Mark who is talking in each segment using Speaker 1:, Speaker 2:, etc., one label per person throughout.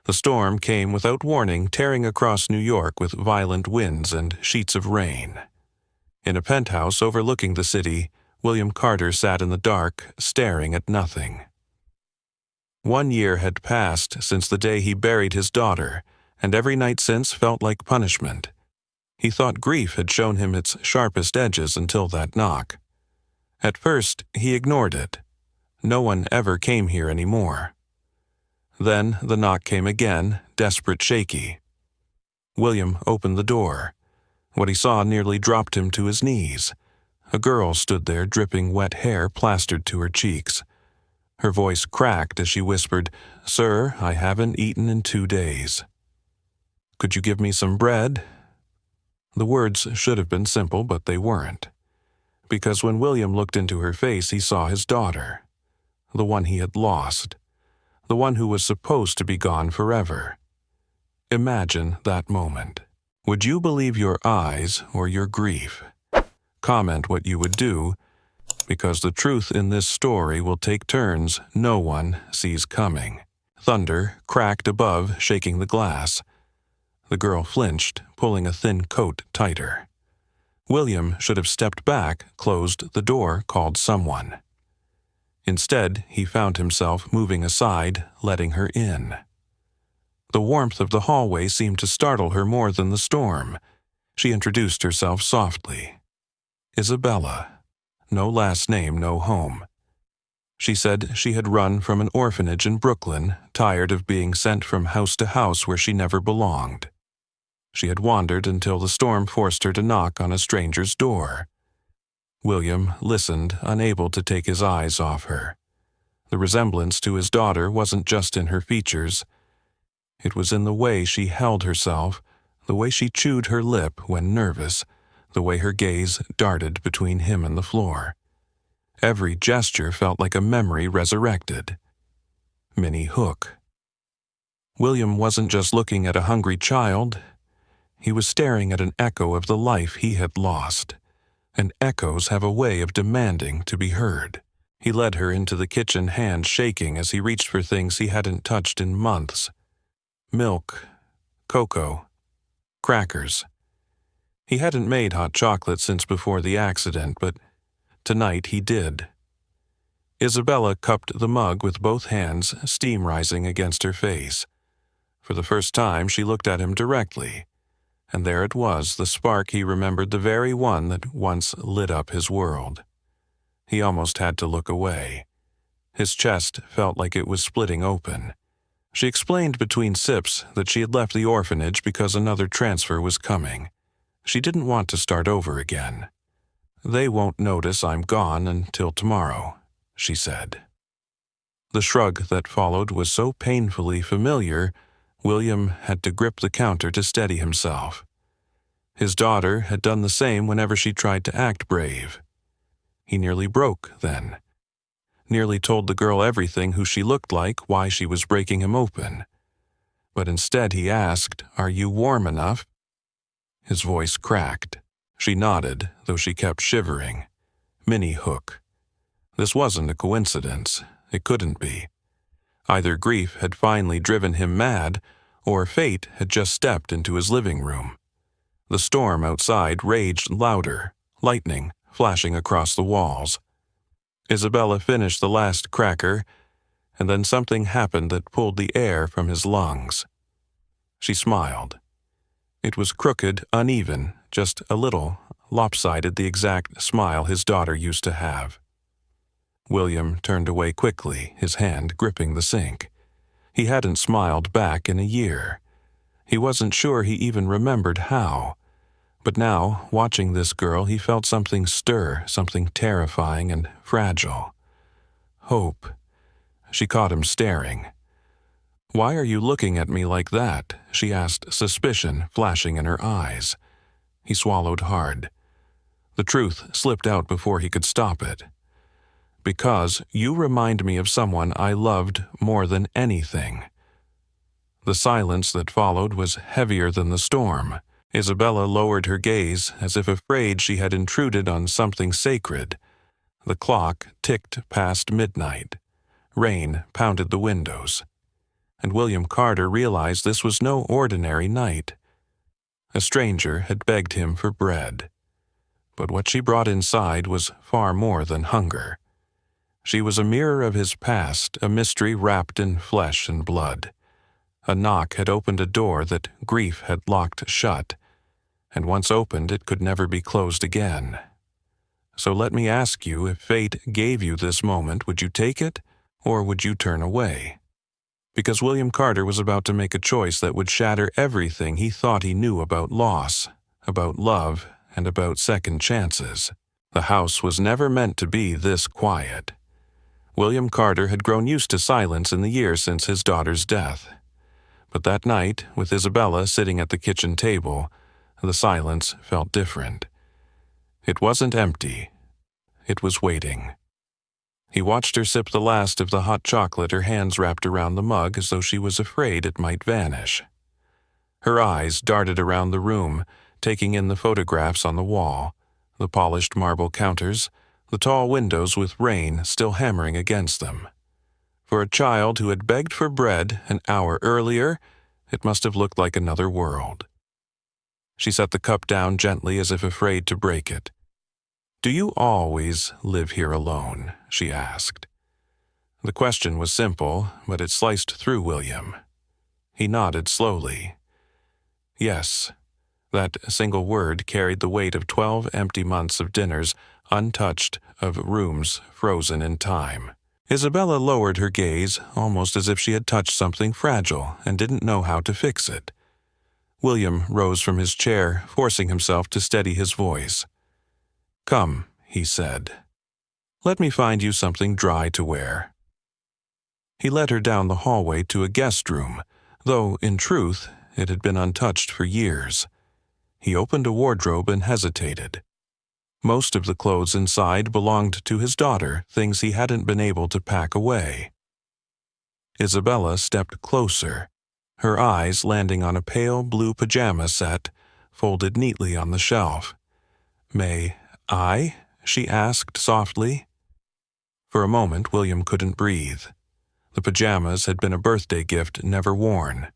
Speaker 1: The storm came without warning, tearing across New York with violent winds and sheets of rain. In a penthouse overlooking the city, William Carter sat in the dark, staring at nothing. 1 year had passed since the day he buried his daughter, and every night since felt like punishment. He thought grief had shown him its sharpest edges until that knock. At first, he ignored it. No one ever came here anymore. Then the knock came again, desperate, shaky. William opened the door. What he saw nearly dropped him to his knees. A girl stood there, dripping wet hair plastered to her cheeks. Her voice cracked as she whispered, "Sir, I haven't eaten in 2 days. Could you give me some bread?" The words should have been simple, but they weren't. Because when William looked into her face, he saw his daughter. The one he had lost. The one who was supposed to be gone forever. Imagine that moment. Would you believe your eyes or your grief? Comment what you would do, because the truth in this story will take turns no one sees coming. Thunder cracked above, shaking the glass. The girl flinched, pulling a thin coat tighter. William should have stepped back, closed the door, called someone. Instead, he found himself moving aside, letting her in. The warmth of the hallway seemed to startle her more than the storm. She introduced herself softly. Isabella. No last name, no home. She said she had run from an orphanage in Brooklyn, tired of being sent from house to house where she never belonged. She had wandered until the storm forced her to knock on a stranger's door. William listened, unable to take his eyes off her. The resemblance to his daughter wasn't just in her features. It was in the way she held herself, the way she chewed her lip when nervous, the way her gaze darted between him and the floor. Every gesture felt like a memory resurrected. Minnie Hook. William wasn't just looking at a hungry child. He was staring at an echo of the life he had lost. And echoes have a way of demanding to be heard. He led her into the kitchen, hands shaking as he reached for things he hadn't touched in months. Milk, cocoa, crackers. He hadn't made hot chocolate since before the accident, but tonight he did. Isabella cupped the mug with both hands, steam rising against her face. For the first time, she looked at him directly. And there it was, the spark he remembered, the very one that once lit up his world. He almost had to look away. His chest felt like it was splitting open. She explained between sips that she had left the orphanage because another transfer was coming. She didn't want to start over again. "They won't notice I'm gone until tomorrow," she said. The shrug that followed was so painfully familiar, William had to grip the counter to steady himself. His daughter had done the same whenever she tried to act brave. He nearly broke then. Nearly told the girl everything, who she looked like, why she was breaking him open. But instead he asked, "Are you warm enough?" His voice cracked. She nodded, though she kept shivering. Minnie Hook. This wasn't a coincidence. It couldn't be. Either grief had finally driven him mad, or fate had just stepped into his living room. The storm outside raged louder, lightning flashing across the walls. Isabella finished the last cracker, and then something happened that pulled the air from his lungs. She smiled. It was crooked, uneven, just a little lopsided, the exact smile his daughter used to have. William turned away quickly, his hand gripping the sink. He hadn't smiled back in a year. He wasn't sure he even remembered how. But now, watching this girl, he felt something stir, something terrifying and fragile. Hope. She caught him staring. "Why are you looking at me like that?" she asked, suspicion flashing in her eyes. He swallowed hard. The truth slipped out before he could stop it. "Because you remind me of someone I loved more than anything." The silence that followed was heavier than the storm. Isabella lowered her gaze, as if afraid she had intruded on something sacred. The clock ticked past midnight. Rain pounded the windows. and William Carter realized this was no ordinary night. A stranger had begged him for bread. But what she brought inside was far more than hunger. She was a mirror of his past, a mystery wrapped in flesh and blood. A knock had opened a door that grief had locked shut, and once opened it could never be closed again. So let me ask you, if fate gave you this moment, would you take it, or would you turn away? Because William Carter was about to make a choice that would shatter everything he thought he knew about loss, about love, and about second chances. The house was never meant to be this quiet. William Carter had grown used to silence in the years since his daughter's death. But that night, with Isabella sitting at the kitchen table, the silence felt different. It wasn't empty. It was waiting. He watched her sip the last of the hot chocolate, her hands wrapped around the mug as though she was afraid it might vanish. Her eyes darted around the room, taking in the photographs on the wall, the polished marble counters, the tall windows with rain still hammering against them. For a child who had begged for bread an hour earlier, it must have looked like another world. She set the cup down gently as if afraid to break it. "Do you always live here alone?" she asked. The question was simple, but it sliced through William. He nodded slowly. Yes. That single word carried the weight of 12 empty months of dinners, untouched, of rooms frozen in time. Isabella lowered her gaze, almost as if she had touched something fragile and didn't know how to fix it. William rose from his chair, forcing himself to steady his voice. "Come," he said. "Let me find you something dry to wear." He led her down the hallway to a guest room, though, in truth, it had been untouched for years. He opened a wardrobe and hesitated. Most of the clothes inside belonged to his daughter, things he hadn't been able to pack away. Isabella stepped closer, her eyes landing on a pale blue pajama set, folded neatly on the shelf. "May I?" she asked softly. For a moment, William couldn't breathe. The pajamas had been a birthday gift never worn.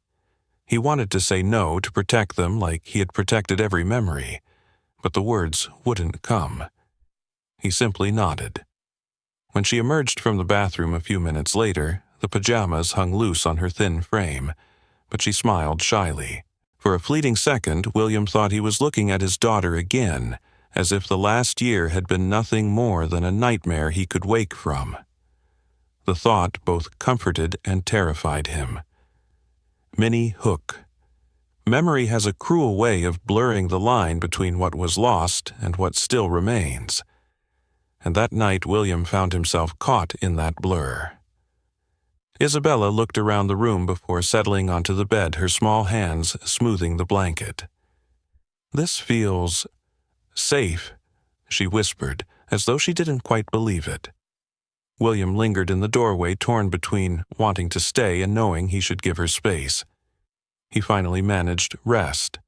Speaker 1: He wanted to say no, to protect them like he had protected every memory, but the words wouldn't come. He simply nodded. When she emerged from the bathroom a few minutes later, the pajamas hung loose on her thin frame, but she smiled shyly. For a fleeting second, William thought he was looking at his daughter again, as if the last year had been nothing more than a nightmare he could wake from. The thought both comforted and terrified him. Minnie Hook. Memory has a cruel way of blurring the line between what was lost and what still remains. And that night William found himself caught in that blur. Isabella looked around the room before settling onto the bed, her small hands smoothing the blanket. "This feels safe," she whispered, as though she didn't quite believe it. William lingered in the doorway, torn between wanting to stay and knowing he should give her space. He finally managed rest.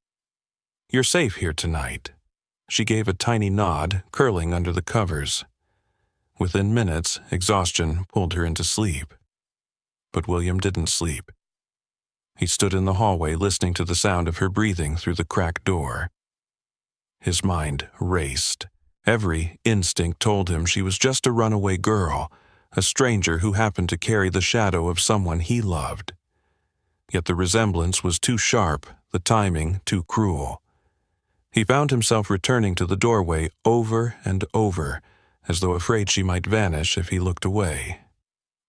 Speaker 1: "You're safe here tonight." She gave a tiny nod, curling under the covers. Within minutes, exhaustion pulled her into sleep. But William didn't sleep. He stood in the hallway listening to the sound of her breathing through the cracked door. His mind raced. Every instinct told him she was just a runaway girl, a stranger who happened to carry the shadow of someone he loved. Yet the resemblance was too sharp, the timing too cruel. He found himself returning to the doorway over and over, as though afraid she might vanish if he looked away.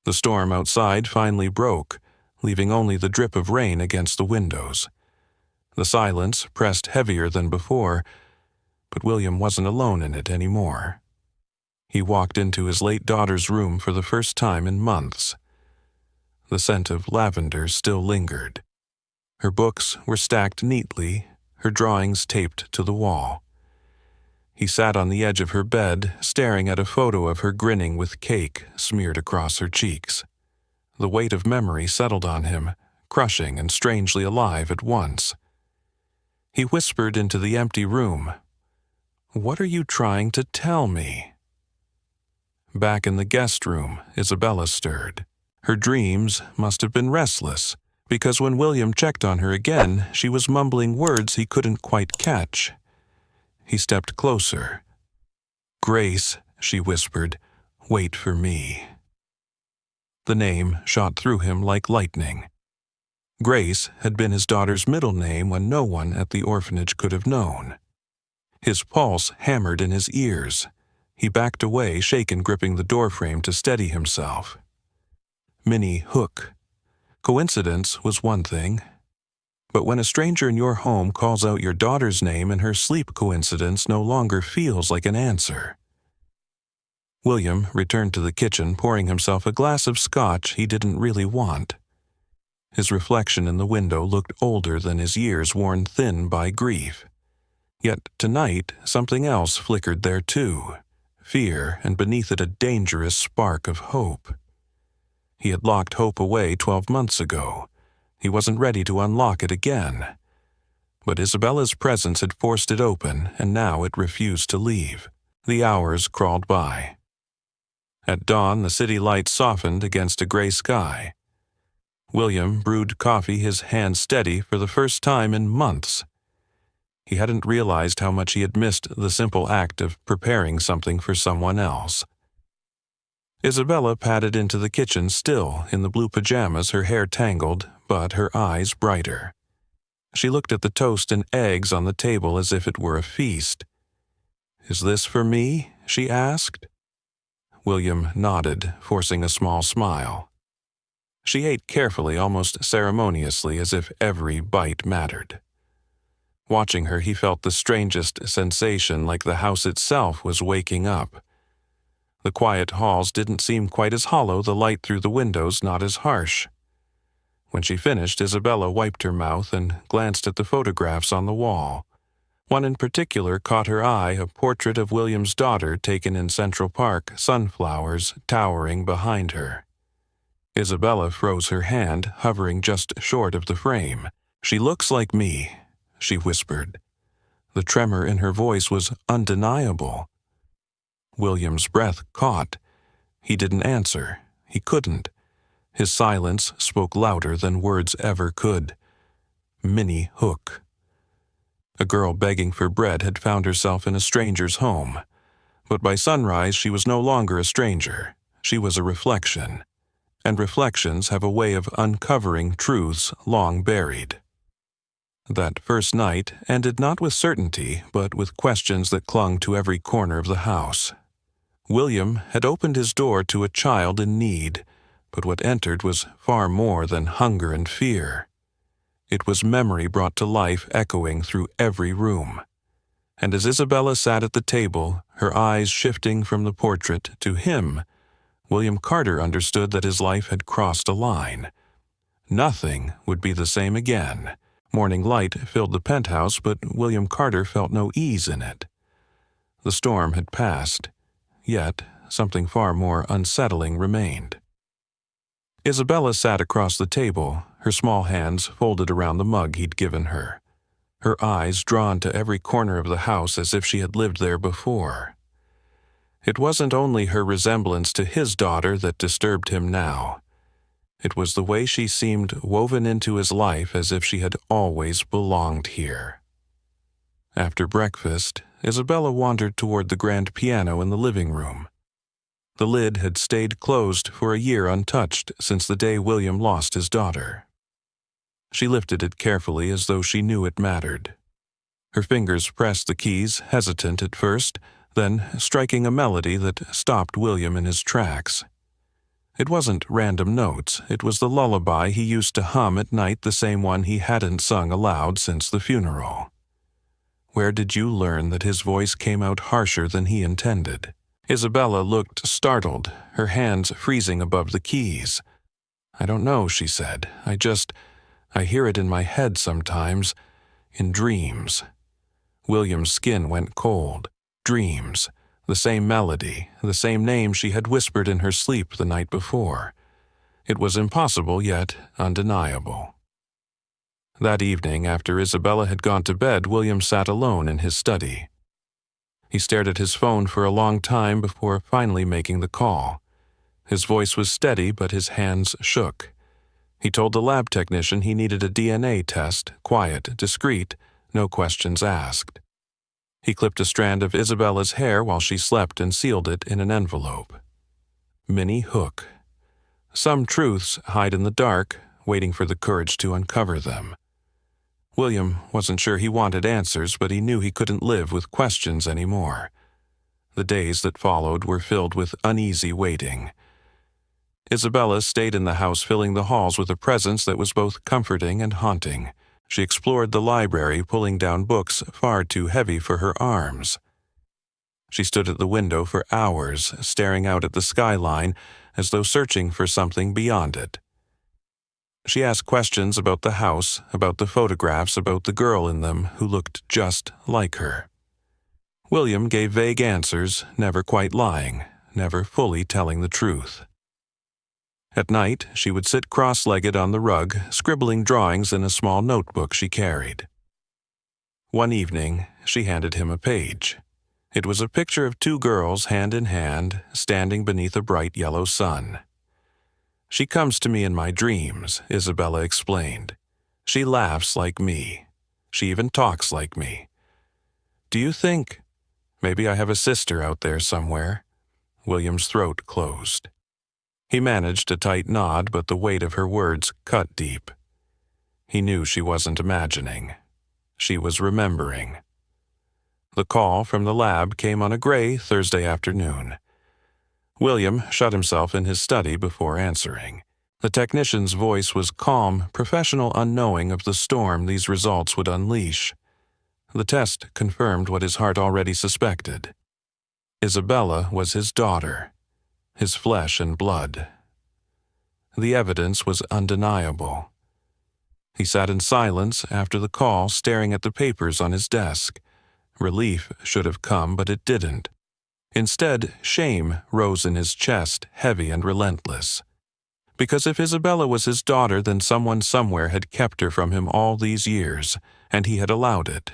Speaker 1: The storm outside finally broke, leaving only the drip of rain against the windows. The silence pressed heavier than before, but William wasn't alone in it anymore. He walked into his late daughter's room for the first time in months. The scent of lavender still lingered. Her books were stacked neatly, her drawings taped to the wall. He sat on the edge of her bed, staring at a photo of her grinning with cake smeared across her cheeks. The weight of memory settled on him, crushing and strangely alive at once. He whispered into the empty room, "What are you trying to tell me?" Back in the guest room, Isabella stirred. Her dreams must have been restless, because when William checked on her again, she was mumbling words he couldn't quite catch. He stepped closer. "Grace," she whispered, "wait for me." The name shot through him like lightning. Grace had been his daughter's middle name when no one at the orphanage could have known. His pulse hammered in his ears. He backed away, shaken, gripping the doorframe to steady himself. Minnie Hook. Coincidence was one thing. But when a stranger in your home calls out your daughter's name in her sleep, coincidence no longer feels like an answer. William returned to the kitchen, pouring himself a glass of scotch he didn't really want. His reflection in the window looked older than his years, worn thin by grief. Yet tonight something else flickered there too, fear, and beneath it a dangerous spark of hope. He had locked hope away 12 months ago. He wasn't ready to unlock it again. But Isabella's presence had forced it open, and now it refused to leave. The hours crawled by. At dawn, the city lights softened against a gray sky. William brewed coffee, his hand steady, for the first time in months. He hadn't realized how much he had missed the simple act of preparing something for someone else. Isabella padded into the kitchen, still in the blue pajamas, her hair tangled, but her eyes brighter. She looked at the toast and eggs on the table as if it were a feast. "Is this for me?" she asked. William nodded, forcing a small smile. She ate carefully, almost ceremoniously, as if every bite mattered. Watching her, he felt the strangest sensation, like the house itself was waking up. The quiet halls didn't seem quite as hollow, the light through the windows not as harsh. When she finished, Isabella wiped her mouth and glanced at the photographs on the wall. One in particular caught her eye, a portrait of William's daughter taken in Central Park, sunflowers towering behind her. Isabella froze her hand, hovering just short of the frame. "She looks like me," she whispered. The tremor in her voice was undeniable. William's breath caught. He didn't answer. He couldn't. His silence spoke louder than words ever could. Minnie Hook. A girl begging for bread had found herself in a stranger's home. But by sunrise she was no longer a stranger. She was a reflection. And reflections have a way of uncovering truths long buried. That first night ended not with certainty, but with questions that clung to every corner of the house. William had opened his door to a child in need, but what entered was far more than hunger and fear. It was memory brought to life, echoing through every room. And as Isabella sat at the table, her eyes shifting from the portrait to him, William Carter understood that his life had crossed a line. Nothing would be the same again. Morning light filled the penthouse, but William Carter felt no ease in it. The storm had passed, yet something far more unsettling remained. Isabella sat across the table, her small hands folded around the mug he'd given her, her eyes drawn to every corner of the house as if she had lived there before. It wasn't only her resemblance to his daughter that disturbed him now. It was the way she seemed woven into his life as if she had always belonged here. After breakfast, Isabella wandered toward the grand piano in the living room. The lid had stayed closed for a year untouched since the day William lost his daughter. She lifted it carefully as though she knew it mattered. Her fingers pressed the keys, hesitant at first, then striking a melody that stopped William in his tracks. It wasn't random notes, it was the lullaby he used to hum at night, the same one he hadn't sung aloud since the funeral. Where did you learn that his voice came out harsher than he intended? Isabella looked startled, her hands freezing above the keys. "I don't know," she said. I hear it in my head sometimes, in dreams." William's skin went cold. Dreams. The same melody, the same name she had whispered in her sleep the night before. It was impossible, yet undeniable. That evening, after Isabella had gone to bed, William sat alone in his study. He stared at his phone for a long time before finally making the call. His voice was steady, but his hands shook. He told the lab technician he needed a DNA test, quiet, discreet, no questions asked. He clipped a strand of Isabella's hair while she slept and sealed it in an envelope. Minnie Hook. Some truths hide in the dark, waiting for the courage to uncover them. William wasn't sure he wanted answers, but he knew he couldn't live with questions anymore. The days that followed were filled with uneasy waiting. Isabella stayed in the house, filling the halls with a presence that was both comforting and haunting. She explored the library, pulling down books far too heavy for her arms. She stood at the window for hours, staring out at the skyline as though searching for something beyond it. She asked questions about the house, about the photographs, about the girl in them who looked just like her. William gave vague answers, never quite lying, never fully telling the truth. At night, she would sit cross-legged on the rug, scribbling drawings in a small notebook she carried. One evening, she handed him a page. It was a picture of two girls, hand in hand, standing beneath a bright yellow sun. "She comes to me in my dreams," Isabella explained. "She laughs like me. She even talks like me. Do you think maybe I have a sister out there somewhere?" William's throat closed. He managed a tight nod, but the weight of her words cut deep. He knew she wasn't imagining. She was remembering. The call from the lab came on a gray Thursday afternoon. William shut himself in his study before answering. The technician's voice was calm, professional, unknowing of the storm these results would unleash. The test confirmed what his heart already suspected. Isabella was his daughter, his flesh and blood. The evidence was undeniable. He sat in silence after the call, staring at the papers on his desk. Relief should have come, but it didn't. Instead, shame rose in his chest, heavy and relentless. Because if Isabella was his daughter, then someone somewhere had kept her from him all these years, and he had allowed it.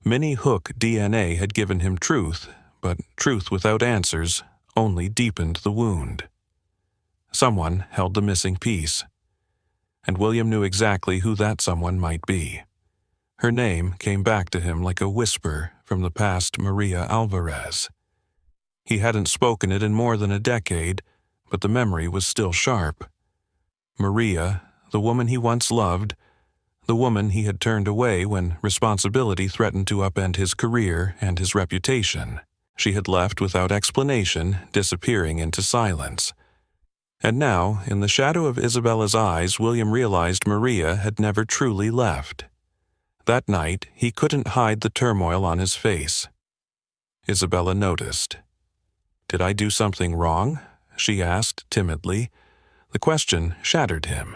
Speaker 1: Minnie Hook DNA had given him truth, but truth without answers only deepened the wound. Someone held the missing piece, and William knew exactly who that someone might be. Her name came back to him like a whisper from the past, Maria Alvarez. He hadn't spoken it in more than a decade, but the memory was still sharp. Maria, the woman he once loved, the woman he had turned away when responsibility threatened to upend his career and his reputation. She had left without explanation, disappearing into silence. And now, in the shadow of Isabella's eyes, William realized Maria had never truly left. That night, he couldn't hide the turmoil on his face. Isabella noticed. "Did I do something wrong?" she asked timidly. The question shattered him.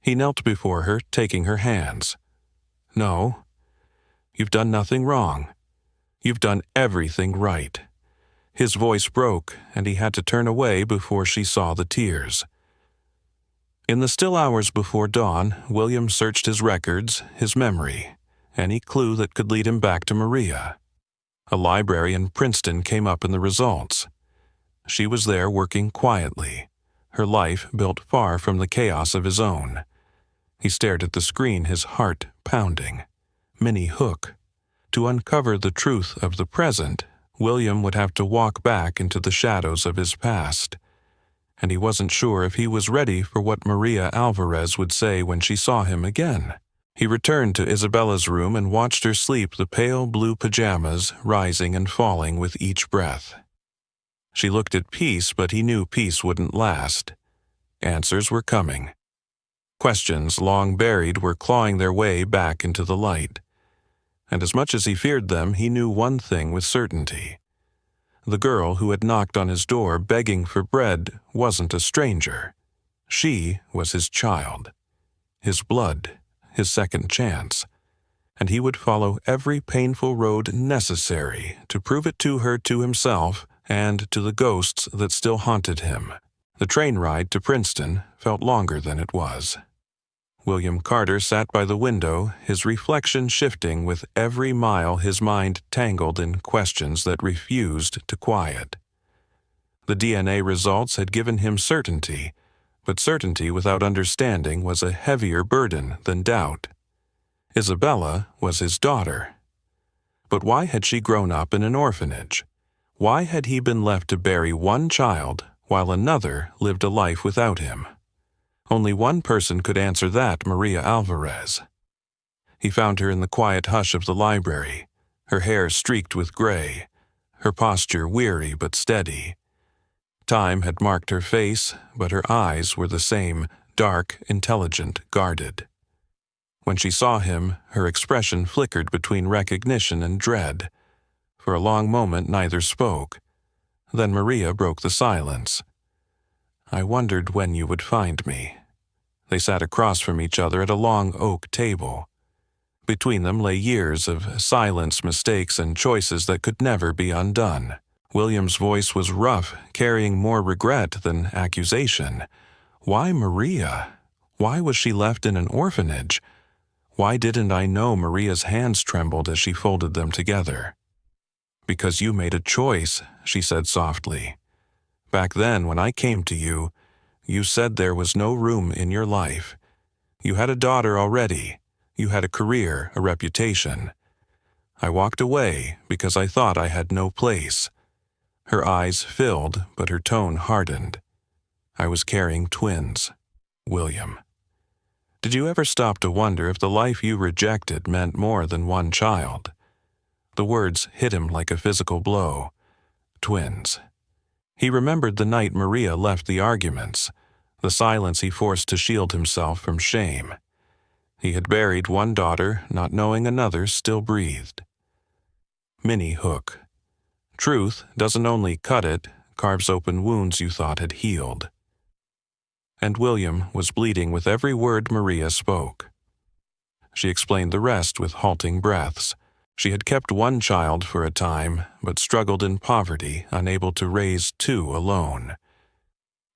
Speaker 1: He knelt before her, taking her hands. "No, you've done nothing wrong. You've done everything right." His voice broke, and he had to turn away before she saw the tears. In the still hours before dawn, William searched his records, his memory, any clue that could lead him back to Maria. A library in Princeton came up in the results. She was there working quietly, her life built far from the chaos of his own. He stared at the screen, his heart pounding. Minnie Hook. To uncover the truth of the present, William would have to walk back into the shadows of his past. And he wasn't sure if he was ready for what Maria Alvarez would say when she saw him again. He returned to Isabella's room and watched her sleep, the pale blue pajamas rising and falling with each breath. She looked at peace, but he knew peace wouldn't last. Answers were coming. Questions long buried were clawing their way back into the light. And as much as he feared them, he knew one thing with certainty. The girl who had knocked on his door begging for bread wasn't a stranger. She was his child, his blood, his second chance, and he would follow every painful road necessary to prove it to her, to himself, and to the ghosts that still haunted him. The train ride to Princeton felt longer than it was. William Carter sat by the window, his reflection shifting with every mile, his mind tangled in questions that refused to quiet. The DNA results had given him certainty, But certainty without understanding was a heavier burden than doubt. Isabella was his daughter. But why had she grown up in an orphanage? Why had he been left to bury one child while another lived a life without him? Only one person could answer that, Maria Alvarez. He found her in the quiet hush of the library, her hair streaked with gray, her posture weary but steady. Time had marked her face, but her eyes were the same, dark, intelligent, guarded. When she saw him, her expression flickered between recognition and dread. For a long moment neither spoke. Then Maria broke the silence. "I wondered when you would find me." They sat across from each other at a long oak table. Between them lay years of silence, mistakes, and choices that could never be undone. William's voice was rough, carrying more regret than accusation. Why Maria? Why was she left in an orphanage? Why didn't I know Maria's hands trembled as she folded them together? "Because you made a choice," she said softly. "Back then, when I came to you, you said there was no room in your life. You had a daughter already. You had a career, a reputation. I walked away because I thought I had no place." Her eyes filled, but her tone hardened. "I was carrying twins, William." Did you ever stop to wonder if the life you rejected meant more than one child? The words hit him like a physical blow. Twins. He remembered the night Maria left the arguments, the silence he forced to shield himself from shame. He had buried one daughter, not knowing another still breathed. Minnie Hook. Truth doesn't only cut it, carves open wounds you thought had healed. And William was bleeding with every word Maria spoke. She explained the rest with halting breaths. She had kept one child for a time, but struggled in poverty, unable to raise two alone.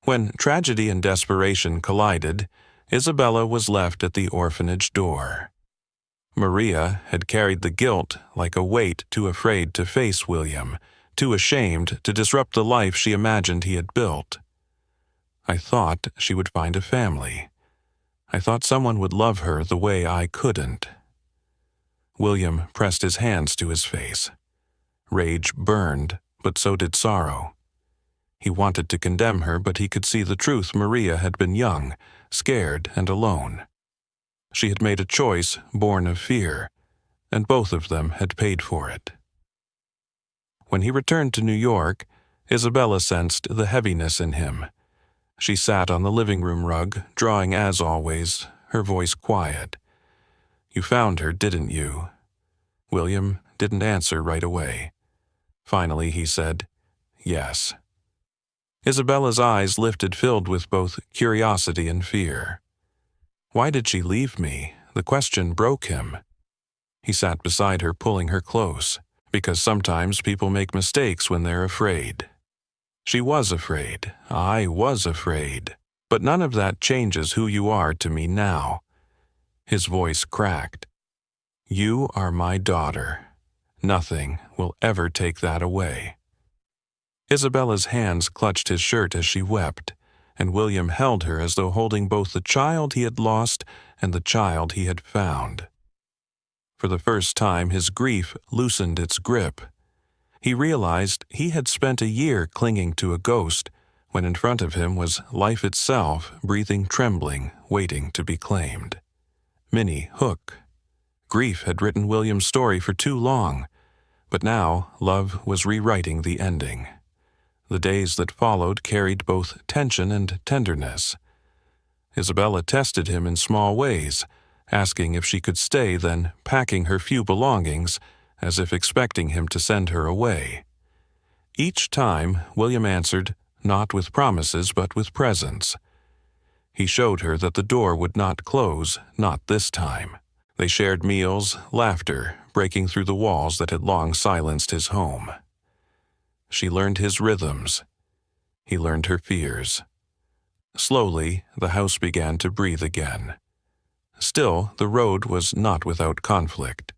Speaker 1: When tragedy and desperation collided, Isabella was left at the orphanage door. Maria had carried the guilt like a weight, too afraid to face William, too ashamed to disrupt the life she imagined he had built. "I thought she would find a family. I thought someone would love her the way I couldn't." William pressed his hands to his face. Rage burned, but so did sorrow. He wanted to condemn her, but he could see the truth. Maria had been young, scared, and alone. She had made a choice born of fear, and both of them had paid for it. When he returned to New York, Isabella sensed the heaviness in him. She sat on the living room rug, drawing as always, her voice quiet. "You found her, didn't you?" William didn't answer right away. Finally he said, "Yes." Isabella's eyes lifted, filled with both curiosity and fear. "Why did she leave me?" The question broke him. He sat beside her, pulling her close, because sometimes people make mistakes when they're afraid. She was afraid. I was afraid. But none of that changes who you are to me now. His voice cracked. "You are my daughter. Nothing will ever take that away." Isabella's hands clutched his shirt as she wept, and William held her as though holding both the child he had lost and the child he had found. For the first time, his grief loosened its grip. He realized he had spent a year clinging to a ghost, when in front of him was life itself, breathing, trembling, waiting to be claimed. Minnie Hook. Grief had written William's story for too long, but now love was rewriting the ending. The days that followed carried both tension and tenderness. Isabella tested him in small ways, asking if she could stay, then packing her few belongings, as if expecting him to send her away. Each time, William answered, not with promises but with presence. He showed her that the door would not close, not this time. They shared meals, laughter, breaking through the walls that had long silenced his home. She learned his rhythms. He learned her fears. Slowly, the house began to breathe again. Still, the road was not without conflict.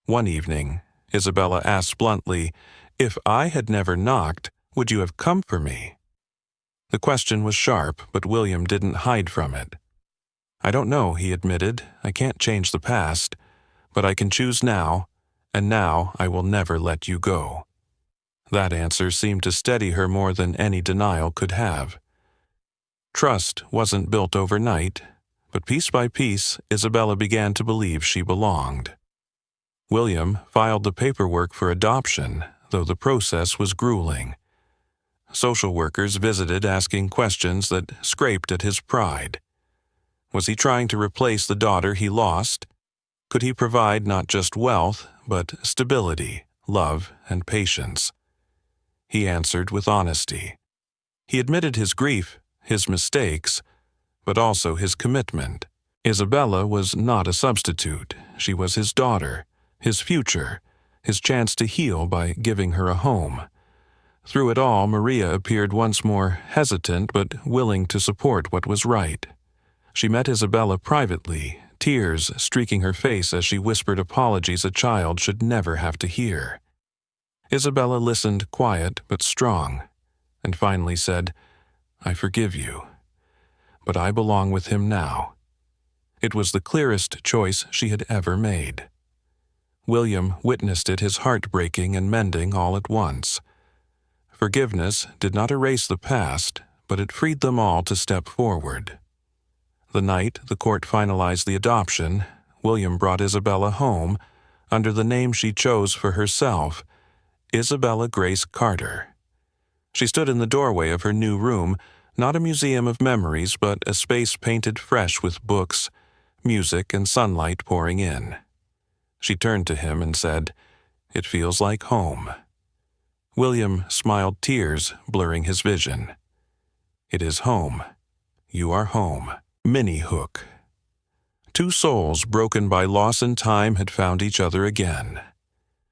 Speaker 1: One evening, Isabella asked bluntly, "If I had never knocked, would you have come for me?" The question was sharp, but William didn't hide from it. "I don't know," he admitted. "I can't change the past, but I can choose now, and now I will never let you go." That answer seemed to steady her more than any denial could have. Trust wasn't built overnight, but piece by piece, Isabella began to believe she belonged. William filed the paperwork for adoption, though the process was grueling. Social workers visited asking questions that scraped at his pride. Was he trying to replace the daughter he lost? Could he provide not just wealth, but stability, love, and patience? He answered with honesty. He admitted his grief, his mistakes, but also his commitment. Isabella was not a substitute. She was his daughter, his future, his chance to heal by giving her a home. Through it all, Maria appeared once more hesitant but willing to support what was right. She met Isabella privately, tears streaking her face as she whispered apologies a child should never have to hear. Isabella listened quiet but strong, and finally said, "I forgive you, but I belong with him now." It was the clearest choice she had ever made. William witnessed it, his heart breaking and mending all at once. Forgiveness did not erase the past, but it freed them all to step forward. The night the court finalized the adoption, William brought Isabella home under the name she chose for herself, Isabella Grace Carter. She stood in the doorway of her new room, not a museum of memories, but a space painted fresh with books, music, and sunlight pouring in. She turned to him and said, "It feels like home." William smiled, tears blurring his vision. "It is home. You are home." Mini Hook. Two souls broken by loss and time had found each other again.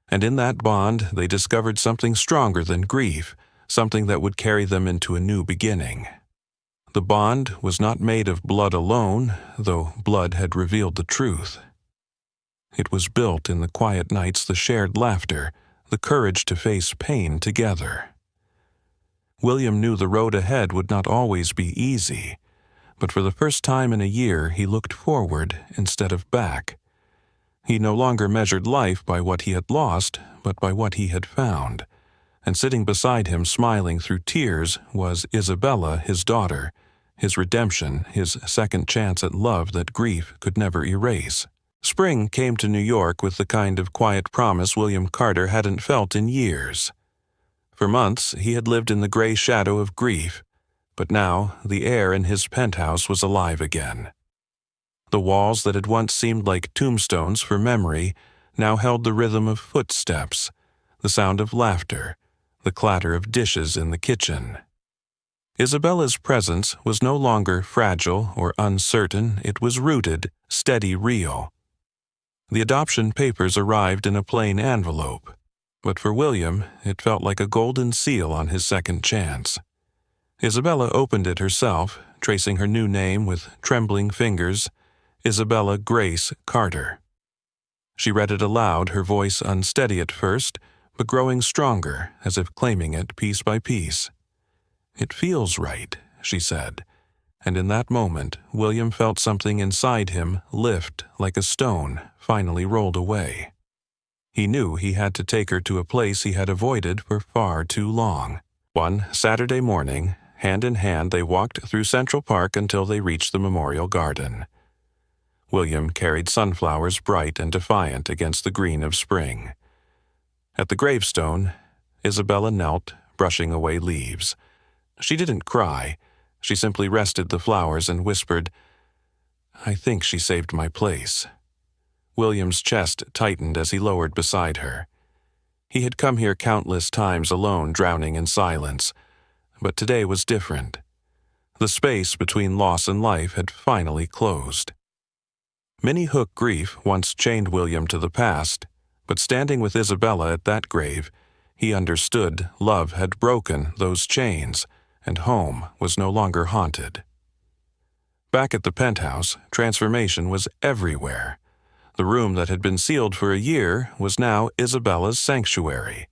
Speaker 1: And in that bond they discovered something stronger than grief, something that would carry them into a new beginning. The bond was not made of blood alone, though blood had revealed the truth. It was built in the quiet nights, the shared laughter, the courage to face pain together. William knew the road ahead would not always be easy, but for the first time in a year he looked forward instead of back. He no longer measured life by what he had lost, but by what he had found. And sitting beside him, smiling through tears, was Isabella, his daughter, his redemption, his second chance at love that grief could never erase. Spring came to New York with the kind of quiet promise William Carter hadn't felt in years. For months he had lived in the gray shadow of grief, but now the air in his penthouse was alive again. The walls that had once seemed like tombstones for memory now held the rhythm of footsteps, the sound of laughter, the clatter of dishes in the kitchen. Isabella's presence was no longer fragile or uncertain, it was rooted, steady, real. The adoption papers arrived in a plain envelope, but for William it felt like a golden seal on his second chance. Isabella opened it herself, tracing her new name with trembling fingers, Isabella Grace Carter. She read it aloud, her voice unsteady at first, but growing stronger, as if claiming it piece by piece. "It feels right," she said, and in that moment William felt something inside him lift like a stone finally rolled away. He knew he had to take her to a place he had avoided for far too long. One Saturday morning, hand in hand, they walked through Central Park until they reached the Memorial Garden. William carried sunflowers bright and defiant against the green of spring. At the gravestone, Isabella knelt, brushing away leaves. She didn't cry. She simply rested the flowers and whispered, "I think she saved my place." William's chest tightened as he lowered beside her. He had come here countless times alone, drowning in silence, but today was different. The space between loss and life had finally closed. Many Hook grief once chained William to the past, but standing with Isabella at that grave, he understood love had broken those chains, and home was no longer haunted. Back at the penthouse, transformation was everywhere. The room that had been sealed for a year was now Isabella's sanctuary.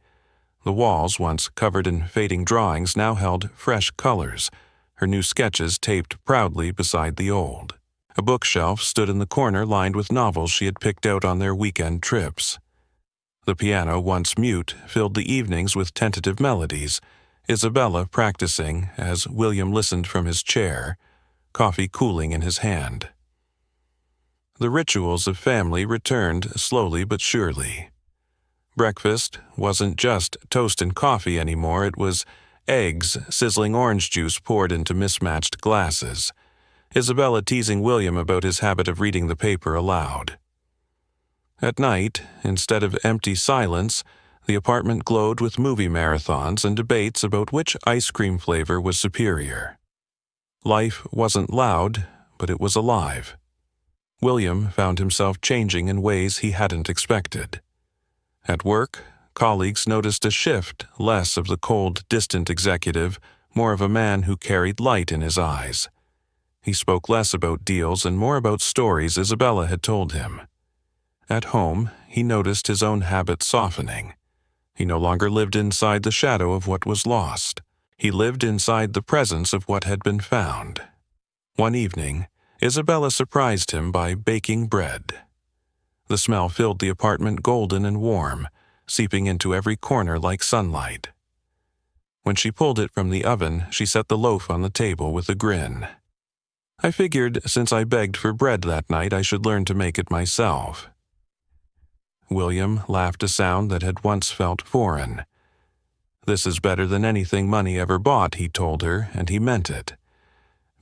Speaker 1: The walls, once covered in fading drawings, now held fresh colors, her new sketches taped proudly beside the old. A bookshelf stood in the corner lined with novels she had picked out on their weekend trips. The piano, once mute, filled the evenings with tentative melodies, Isabella practicing as William listened from his chair, coffee cooling in his hand. The rituals of family returned slowly but surely. Breakfast wasn't just toast and coffee anymore, it was eggs, sizzling orange juice poured into mismatched glasses, Isabella teasing William about his habit of reading the paper aloud. At night, instead of empty silence, the apartment glowed with movie marathons and debates about which ice cream flavor was superior. Life wasn't loud, but it was alive. William found himself changing in ways he hadn't expected. At work, colleagues noticed a shift, less of the cold, distant executive, more of a man who carried light in his eyes. He spoke less about deals and more about stories Isabella had told him. At home, he noticed his own habits softening. He no longer lived inside the shadow of what was lost. He lived inside the presence of what had been found. One evening, Isabella surprised him by baking bread. The smell filled the apartment golden and warm, seeping into every corner like sunlight. When she pulled it from the oven, she set the loaf on the table with a grin. "I figured since I begged for bread that night, I should learn to make it myself." William laughed a sound that had once felt foreign. "This is better than anything money ever bought," he told her, and he meant it.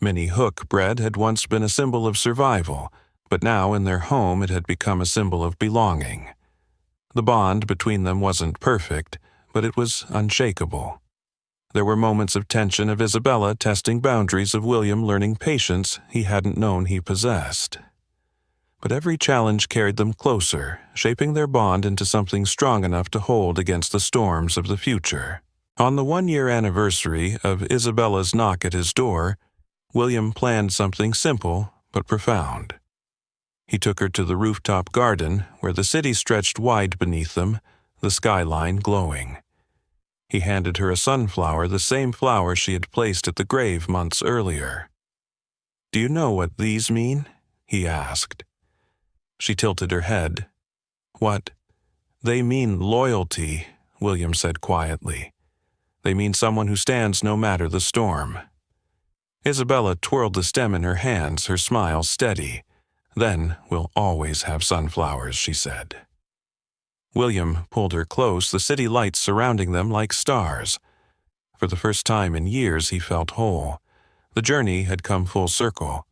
Speaker 1: Minnie Hook bread had once been a symbol of survival, but now in their home it had become a symbol of belonging. The bond between them wasn't perfect, but it was unshakable. There were moments of tension of Isabella testing boundaries, of William learning patience he hadn't known he possessed. But every challenge carried them closer, shaping their bond into something strong enough to hold against the storms of the future. On the 1-year anniversary of Isabella's knock at his door, William planned something simple but profound. He took her to the rooftop garden, where the city stretched wide beneath them, the skyline glowing. He handed her a sunflower, the same flower she had placed at the grave months earlier. "Do you know what these mean?" he asked. She tilted her head. "What?" "They mean loyalty," William said quietly. "They mean someone who stands no matter the storm." Isabella twirled the stem in her hands, her smile steady. "Then we'll always have sunflowers," she said. William pulled her close, the city lights surrounding them like stars. For the first time in years, he felt whole. The journey had come full circle.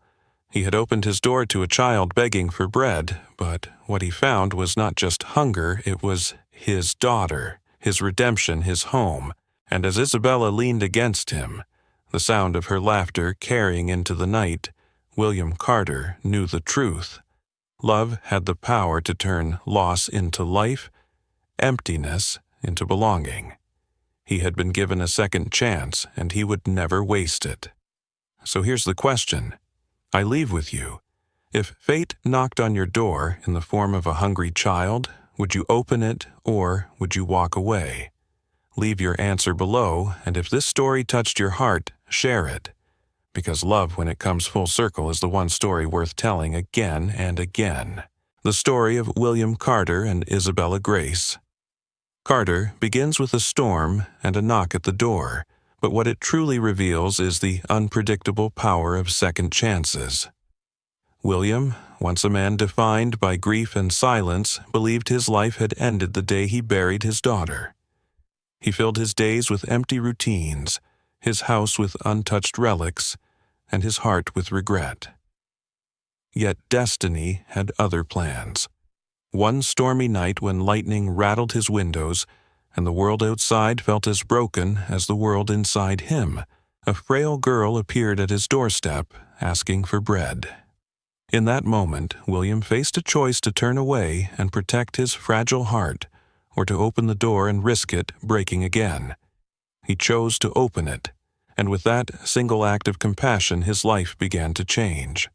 Speaker 1: He had opened his door to a child begging for bread, but what he found was not just hunger, it was his daughter, his redemption, his home. And as Isabella leaned against him, the sound of her laughter carrying into the night, William Carter knew the truth. Love had the power to turn loss into life, emptiness into belonging. He had been given a second chance, and he would never waste it. So here's the question. I leave with you. If fate knocked on your door in the form of a hungry child, would you open it or would you walk away? Leave your answer below, and if this story touched your heart, share it. Because love, when it comes full circle, is the one story worth telling again and again. The story of William Carter and Isabella Grace. Carter begins with a storm and a knock at the door, but what it truly reveals is the unpredictable power of second chances. William, once a man defined by grief and silence, believed his life had ended the day he buried his daughter. He filled his days with empty routines, his house with untouched relics, and his heart with regret. Yet destiny had other plans. One stormy night when lightning rattled his windows, and the world outside felt as broken as the world inside him, a frail girl appeared at his doorstep, asking for bread. In that moment, William faced a choice to turn away and protect his fragile heart, or to open the door and risk it breaking again. He chose to open it, and with that single act of compassion his life began to change.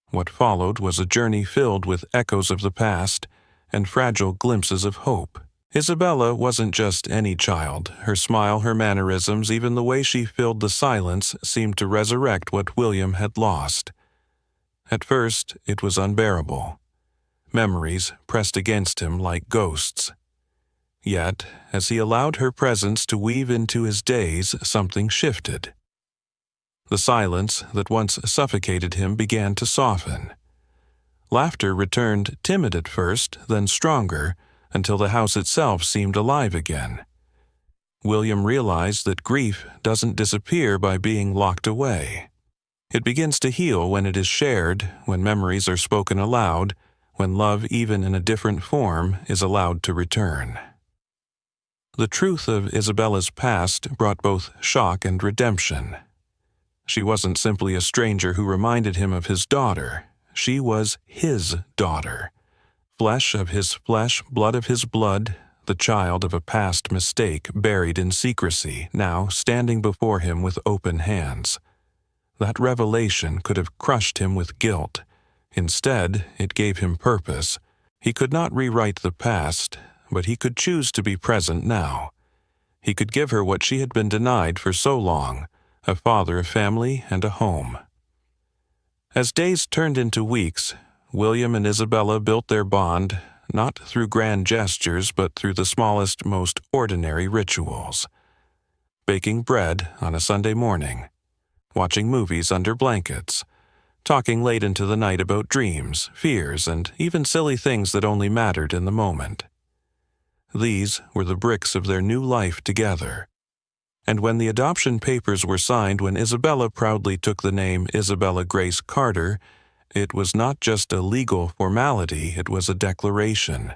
Speaker 1: What followed was a journey filled with echoes of the past and fragile glimpses of hope. Isabella wasn't just any child. Her smile, her mannerisms, even the way she filled the silence seemed to resurrect what William had lost. At first, it was unbearable. Memories pressed against him like ghosts. Yet, as he allowed her presence to weave into his days, something shifted. The silence that once suffocated him began to soften. Laughter returned, timid at first, then stronger, until the house itself seemed alive again. William realized that grief doesn't disappear by being locked away. It begins to heal when it is shared, when memories are spoken aloud, when love, even in a different form, is allowed to return. The truth of Isabella's past brought both shock and redemption. She wasn't simply a stranger who reminded him of his daughter. She was his daughter. Flesh of his flesh, blood of his blood, the child of a past mistake buried in secrecy, now standing before him with open hands. That revelation could have crushed him with guilt. Instead, it gave him purpose. He could not rewrite the past, but he could choose to be present now. He could give her what she had been denied for so long, a father, a family, and a home. As days turned into weeks, William and Isabella built their bond, not through grand gestures, but through the smallest, most ordinary rituals. Baking bread on a Sunday morning, watching movies under blankets, talking late into the night about dreams, fears, and even silly things that only mattered in the moment. These were the bricks of their new life together. And when the adoption papers were signed, when Isabella proudly took the name Isabella Grace Carter, it was not just a legal formality, it was a declaration.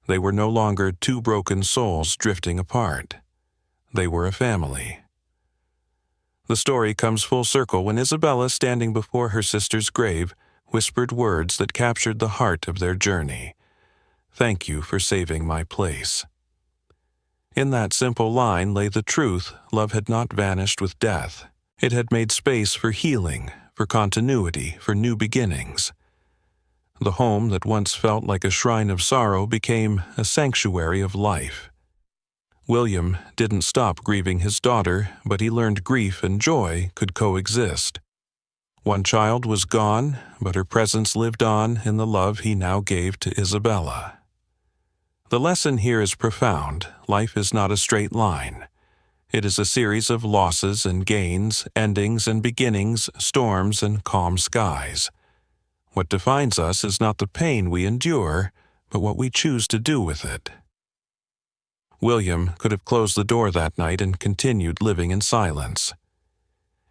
Speaker 1: They were no longer two broken souls drifting apart. They were a family. The story comes full circle when Isabella, standing before her sister's grave, whispered words that captured the heart of their journey. "Thank you for saving my place." In that simple line lay the truth. Love had not vanished with death. It had made space for healing, for continuity, for new beginnings. The home that once felt like a shrine of sorrow became a sanctuary of life. William didn't stop grieving his daughter, but he learned grief and joy could coexist. One child was gone, but her presence lived on in the love he now gave to Isabella. The lesson here is profound. Life is not a straight line. It is a series of losses and gains, endings and beginnings, storms and calm skies. What defines us is not the pain we endure, but what we choose to do with it. William could have closed the door that night and continued living in silence.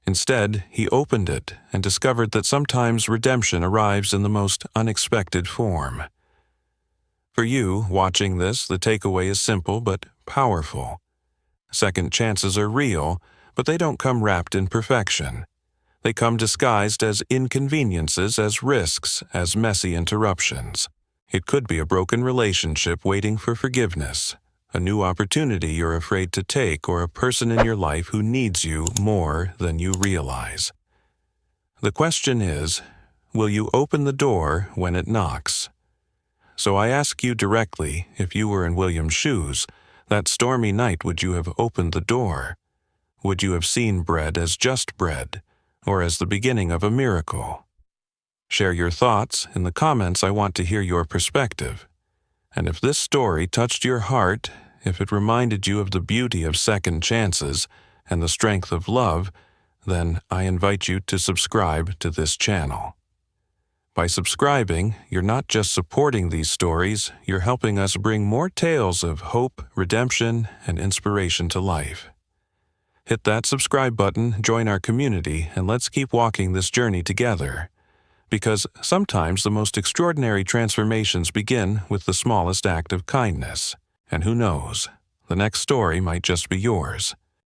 Speaker 1: Instead, he opened it and discovered that sometimes redemption arrives in the most unexpected form. For you, watching this, the takeaway is simple but powerful. Second chances are real, but they don't come wrapped in perfection. They come disguised as inconveniences, as risks, as messy interruptions. It could be a broken relationship waiting for forgiveness, a new opportunity you're afraid to take, or a person in your life who needs you more than you realize. The question is, will you open the door when it knocks? So I ask you directly, if you were in William's shoes, that stormy night, would you have opened the door? Would you have seen bread as just bread, or as the beginning of a miracle? Share your thoughts in the comments. I want to hear your perspective. And if this story touched your heart, if it reminded you of the beauty of second chances and the strength of love, then I invite you to subscribe to this channel. By subscribing, you're not just supporting these stories, you're helping us bring more tales of hope, redemption, and inspiration to life. Hit that subscribe button, join our community, and let's keep walking this journey together. Because sometimes the most extraordinary transformations begin with the smallest act of kindness. And who knows, the next story might just be yours.